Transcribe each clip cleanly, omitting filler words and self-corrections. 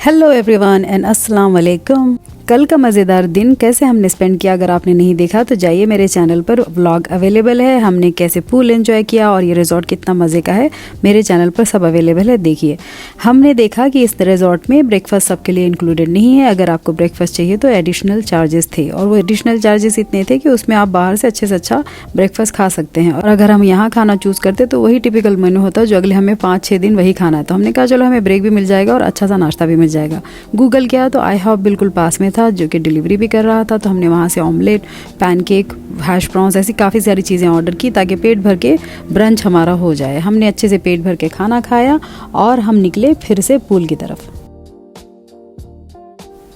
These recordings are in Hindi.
हेलो एवरीवन एंड अस्सलाम वालेकुम। कल का मज़ेदार दिन कैसे हमने स्पेंड किया, अगर आपने नहीं देखा तो जाइए, मेरे चैनल पर व्लॉग अवेलेबल है। हमने कैसे पूल एंजॉय किया और ये रिजॉर्ट कितना मज़े का है, मेरे चैनल पर सब अवेलेबल है, देखिए। हमने देखा कि इस रिजॉर्ट में ब्रेकफास्ट सबके लिए इंक्लूडेड नहीं है। अगर आपको ब्रेकफास्ट चाहिए तो एडिशनल चार्जेस थे, और वो एडिशनल चार्जेस इतने थे कि उसमें आप बाहर से अच्छे ब्रेकफास्ट खा सकते हैं। और अगर हम यहाँ खाना चूज़ करते तो वही टिपिकल मेनू होता जो अगले हमें 5-6 दिन वही खाना है। तो हमने कहा चलो हमें ब्रेक भी मिल जाएगा और अच्छा सा नाश्ता भी मिल जाएगा। गूगल किया तो आई हॉप बिल्कुल पास में था जो कि डिलीवरी भी कर रहा था, तो हमने वहाँ से ऑमलेट, पैनकेक, हैश ब्राउन्स, ऐसी काफ़ी सारी चीज़ें ऑर्डर की ताकि पेट भर के ब्रंच हमारा हो जाए। हमने अच्छे से पेट भर के खाना खाया और हम निकले फिर से पूल की तरफ।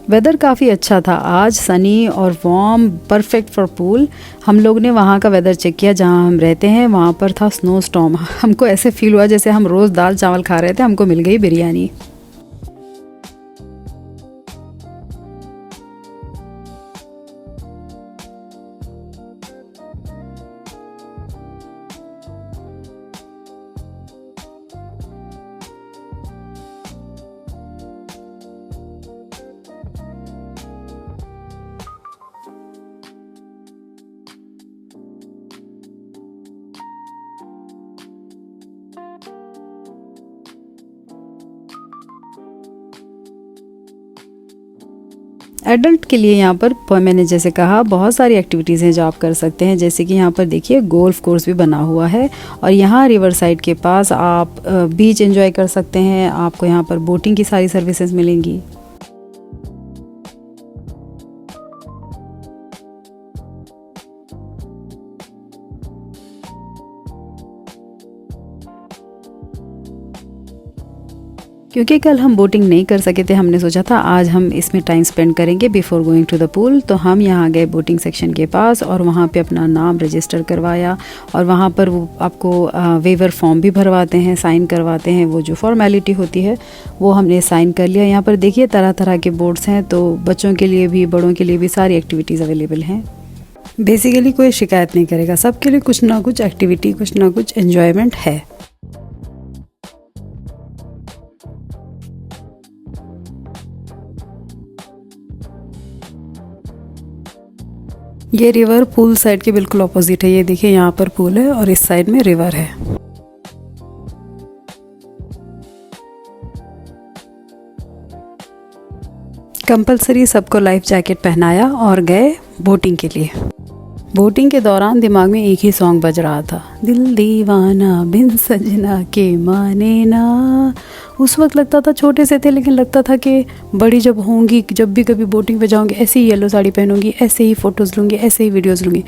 वेदर काफ़ी अच्छा था आज, सनी और वार्म, परफेक्ट फॉर पूल। हम लोग ने वहाँ का वेदर चेक किया जहाँ हम रहते हैं, वहाँ पर था स्नो स्टॉर्म। हमको ऐसे फील हुआ जैसे हम रोज़ दाल चावल खा रहे थे, हमको मिल गई बिरयानी। एडल्ट के लिए यहाँ पर मैंने जैसे कहा बहुत सारी एक्टिविटीज़ हैं जो आप कर सकते हैं, जैसे कि यहाँ पर देखिए गोल्फ कोर्स भी बना हुआ है और यहाँ रिवर साइड के पास आप बीच एंजॉय कर सकते हैं। आपको यहाँ पर बोटिंग की सारी सर्विसेज मिलेंगी। क्योंकि कल हम बोटिंग नहीं कर सके थे, हमने सोचा था आज हम इसमें टाइम स्पेंड करेंगे before going to the pool. तो हम यहाँ गए बोटिंग सेक्शन के पास और वहाँ पे अपना नाम रजिस्टर करवाया, और वहाँ पर वो आपको वेवर फॉर्म भी भरवाते हैं, साइन करवाते हैं, वो जो फॉर्मेलिटी होती है वो हमने साइन कर लिया। यहाँ पर देखिए तरह तरह के बोर्ड्स हैं, तो बच्चों के लिए भी बड़ों के लिए भी सारी एक्टिविटीज़ अवेलेबल हैं। बेसिकली कोई शिकायत नहीं करेगा, सबके लिए कुछ ना कुछ एक्टिविटी, कुछ ना कुछ एन्जॉयमेंट है। ये रिवर पूल साइड के बिल्कुल ऑपोजिट है। ये देखिए यहाँ पर पूल है और इस साइड में रिवर है। कंपलसरी सबको लाइफ जैकेट पहनाया और गए बोटिंग के लिए। बोटिंग के दौरान दिमाग में एक ही सॉन्ग बज रहा था, दिल दीवाना बिन सजना के माने ना। उस वक्त लगता था छोटे से थे, लेकिन लगता था कि बड़ी जब होंगी, जब भी कभी बोटिंग पे जाऊंगी ऐसे ही येलो साड़ी पहनूंगी, ऐसे ही फ़ोटोज़ लूँगी, ऐसे ही वीडियोज़ लूँगी।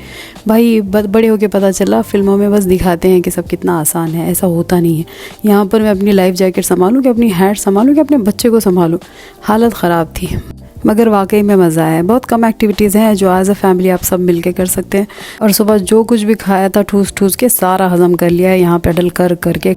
भाई बड़े होके पता चला फिल्मों में बस दिखाते हैं कि सब कितना आसान है, ऐसा होता नहीं है। यहाँ पर मैं अपनी लाइफ जैकेट संभालूँ कि अपनी हैट संभालूँ कि अपने बच्चे को संभालूँ, हालत ख़राब थी। मगर वाकई में मज़ा आया। बहुत कम एक्टिविटीज़ हैं जो एज अ फैमिली आप सब मिलके कर सकते हैं। और सुबह जो कुछ भी खाया था ठूस ठूस के सारा हज़म कर लिया है यहाँ पेडल कर करके।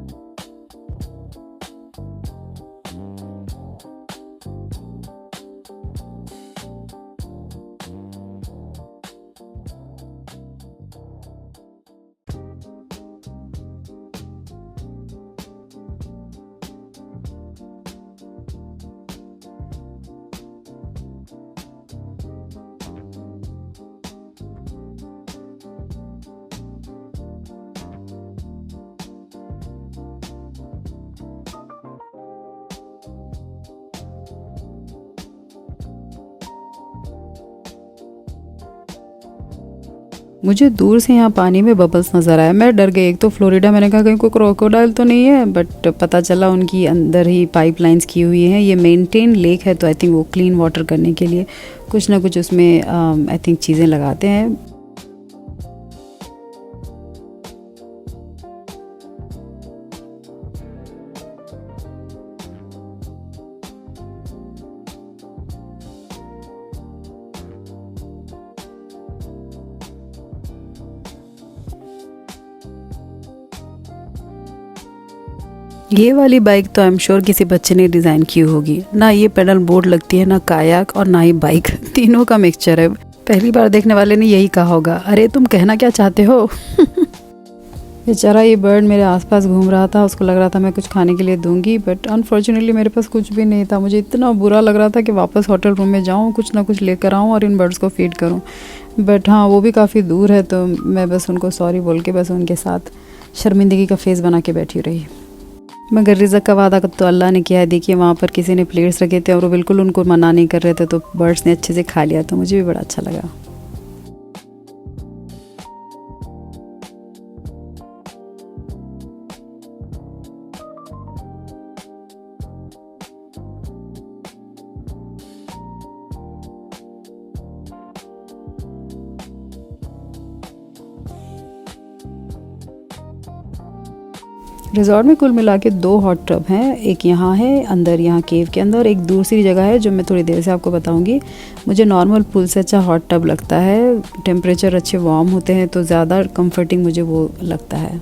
मुझे दूर से यहाँ पानी में बबल्स नज़र आया, मैं डर गई। एक तो फ्लोरिडा, मैंने कहा कहीं कोई क्रोकोडाइल तो नहीं है, बट पता चला उनकी अंदर ही पाइपलाइंस की हुई हैं। ये मेंटेन लेक है, तो आई थिंक वो क्लीन वाटर करने के लिए कुछ ना कुछ उसमें आई थिंक चीज़ें लगाते हैं। ये वाली बाइक तो आई एम श्योर किसी बच्चे ने डिज़ाइन की होगी। ना ये पेडल बोर्ड लगती है, ना कायाक और ना ही बाइक, तीनों का मिक्सचर है। पहली बार देखने वाले ने यही कहा होगा, अरे तुम कहना क्या चाहते हो। बेचारा ये बर्ड मेरे आसपास घूम रहा था, उसको लग रहा था मैं कुछ खाने के लिए दूंगी, बट अनफॉर्चुनेटली मेरे पास कुछ भी नहीं था। मुझे इतना बुरा लग रहा था कि वापस होटल रूम में जाऊं, कुछ ना कुछ लेकर आऊं और इन बर्ड्स को फीड करूं। बट हाँ, वो भी काफ़ी दूर है, तो मैं बस उनको सॉरी बोल के बस उनके साथ शर्मिंदगी का फेस बना के बैठी रही। मगर रिज़्क का वादा तो अल्लाह ने किया है। देखिए वहाँ पर किसी ने प्लेट्स रखे थे और वो बिल्कुल उनको मना नहीं कर रहे थे, तो बर्ड्स ने अच्छे से खा लिया, तो मुझे भी बड़ा अच्छा लगा। रिज़ॉर्ट में कुल मिला के 2 हॉट टब हैं, एक यहाँ है अंदर, यहाँ केव के अंदर, एक दूसरी जगह है जो मैं थोड़ी देर से आपको बताऊंगी। मुझे नॉर्मल पूल से अच्छा हॉट टब लगता है, टेम्परेचर अच्छे वार्म होते हैं तो ज़्यादा कंफर्टिंग मुझे वो लगता है।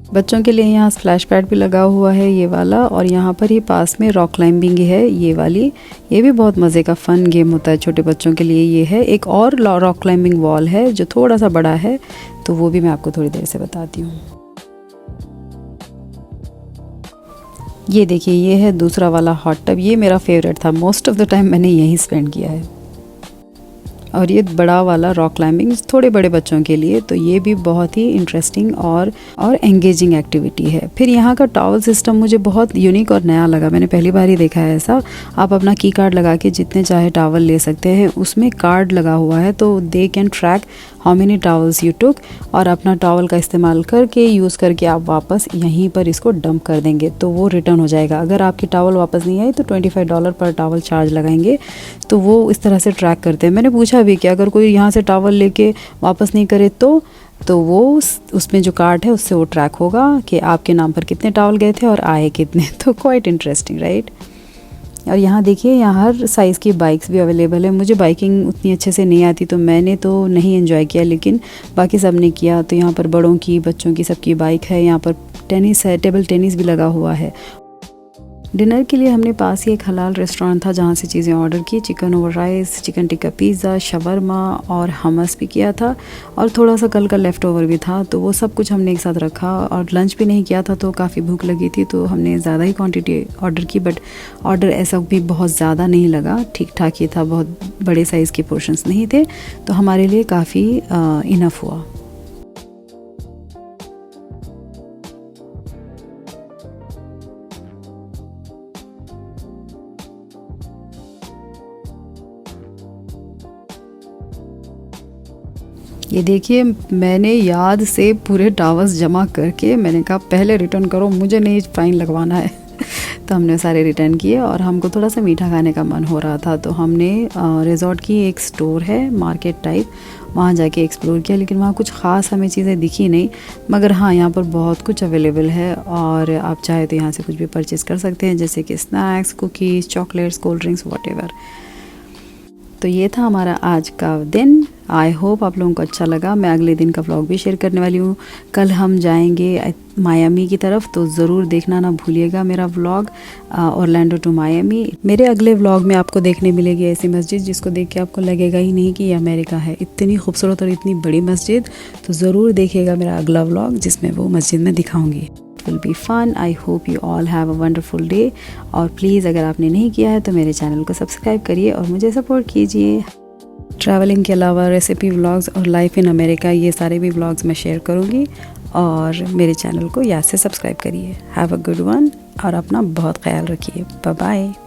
बच्चों के लिए यहाँ स्प्लैश पैड भी लगा हुआ है ये वाला, और यहाँ पर ही पास में रॉक क्लाइंबिंग है ये वाली। ये भी बहुत मज़े का फ़न गेम होता है छोटे बच्चों के लिए। ये है एक और रॉक क्लाइंबिंग वॉल है जो थोड़ा सा बड़ा है, तो वो भी मैं आपको थोड़ी देर से बताती हूँ। ये देखिए, ये है दूसरा वाला हॉट टब। ये मेरा फेवरेट था, मोस्ट ऑफ द टाइम मैंने यहीं स्पेंड किया है। और ये बड़ा वाला रॉक क्लाइंबिंग थोड़े बड़े बच्चों के लिए, तो ये भी बहुत ही इंटरेस्टिंग और एंगेजिंग एक्टिविटी है। फिर यहाँ का टॉवल सिस्टम मुझे बहुत यूनिक और नया लगा, मैंने पहली बार ही देखा है ऐसा। आप अपना की कार्ड लगा के जितने चाहे टॉवल ले सकते हैं, उसमें कार्ड लगा हुआ है तो they can track how many towels you took, और अपना टॉवल का इस्तेमाल करके यूज़ करके आप वापस यहीं पर इसको डंप कर देंगे तो वो रिटर्न हो जाएगा। अगर आपकी टॉवल वापस नहीं आई तो $25 पर टॉवल चार्ज लगाएंगे, तो वो इस तरह से ट्रैक करते हैं। मैंने पूछा भी कि अगर कोई यहाँ से टॉवल लेके वापस नहीं करे तो वो उसमें जो कार्ड है उससे वो ट्रैक होगा कि आपके नाम पर कितने टॉवल गए थे और आए कितने। तो क्वाइट इंटरेस्टिंग, राइट। और यहाँ देखिए, यहाँ हर साइज़ की बाइक्स भी अवेलेबल है। मुझे बाइकिंग उतनी अच्छे से नहीं आती तो मैंने तो नहीं एंजॉय किया, लेकिन बाकी सब ने किया। तो यहाँ पर बड़ों की, बच्चों की, सबकी बाइक है। यहाँ पर टेनिस है, टेबल टेनिस भी लगा हुआ है। डिनर के लिए हमने पास ही एक हलाल रेस्टोरेंट था जहाँ से चीज़ें ऑर्डर की। Chicken over rice, chicken tikka pizza, shawarma और हमस भी किया था, और थोड़ा सा कल का लेफ़्ट ओवर भी था, तो वो सब कुछ हमने एक साथ रखा। और लंच भी नहीं किया था तो काफ़ी भूख लगी थी, तो हमने ज़्यादा ही क्वांटिटी ऑर्डर की, बट ऑर्डर ऐसा भी बहुत ज़्यादा नहीं लगा, ठीक ठाक ही था, बहुत बड़े साइज़ के पोर्शंस नहीं थे, तो हमारे लिए काफ़ी इनफ हुआ। ये देखिए, मैंने याद से पूरे टॉवल्स जमा करके मैंने कहा पहले रिटर्न करो, मुझे नहीं फ़ाइन लगवाना है। तो हमने सारे रिटर्न किए, और हमको थोड़ा सा मीठा खाने का मन हो रहा था, तो हमने रिज़ॉर्ट की एक स्टोर है मार्केट टाइप, वहाँ जाके एक्सप्लोर किया। लेकिन वहाँ कुछ ख़ास हमें चीज़ें दिखी नहीं, मगर हाँ यहाँ पर बहुत कुछ अवेलेबल है, और आप चाहे तो यहाँ से कुछ भी परचेज़ कर सकते हैं, जैसे कि snacks, cookies, chocolates, cold drinks, whatever. तो ये था हमारा आज का दिन। आई होप आप लोगों को अच्छा लगा। मैं अगले दिन का व्लॉग भी शेयर करने वाली हूँ। कल हम जाएंगे मायामी की तरफ, तो ज़रूर देखना ना भूलिएगा मेरा व्लॉग ऑरलैंडो टू मायामी। मेरे अगले व्लॉग में आपको देखने मिलेगी ऐसी मस्जिद जिसको देख के आपको लगेगा ही नहीं कि ये अमेरिका है। इतनी खूबसूरत और इतनी बड़ी मस्जिद, तो ज़रूर देखिएगा मेरा अगला व्लॉग जिसमें वो मस्जिद में दिखाऊँगी। will be fun. I hope you all have a wonderful day. और प्लीज़ अगर आपने नहीं किया है तो मेरे चैनल को सब्सक्राइब करिए और मुझे सपोर्ट कीजिए। ट्रैवलिंग के अलावा रेसिपी व्लॉग्स और लाइफ इन अमेरिका, ये सारे भी व्लॉग्स मैं शेयर करूँगी, और मेरे चैनल को याद से सब्सक्राइब करिए। हैव अ गुड वन, और अपना बहुत ख्याल रखिए। Bye bye.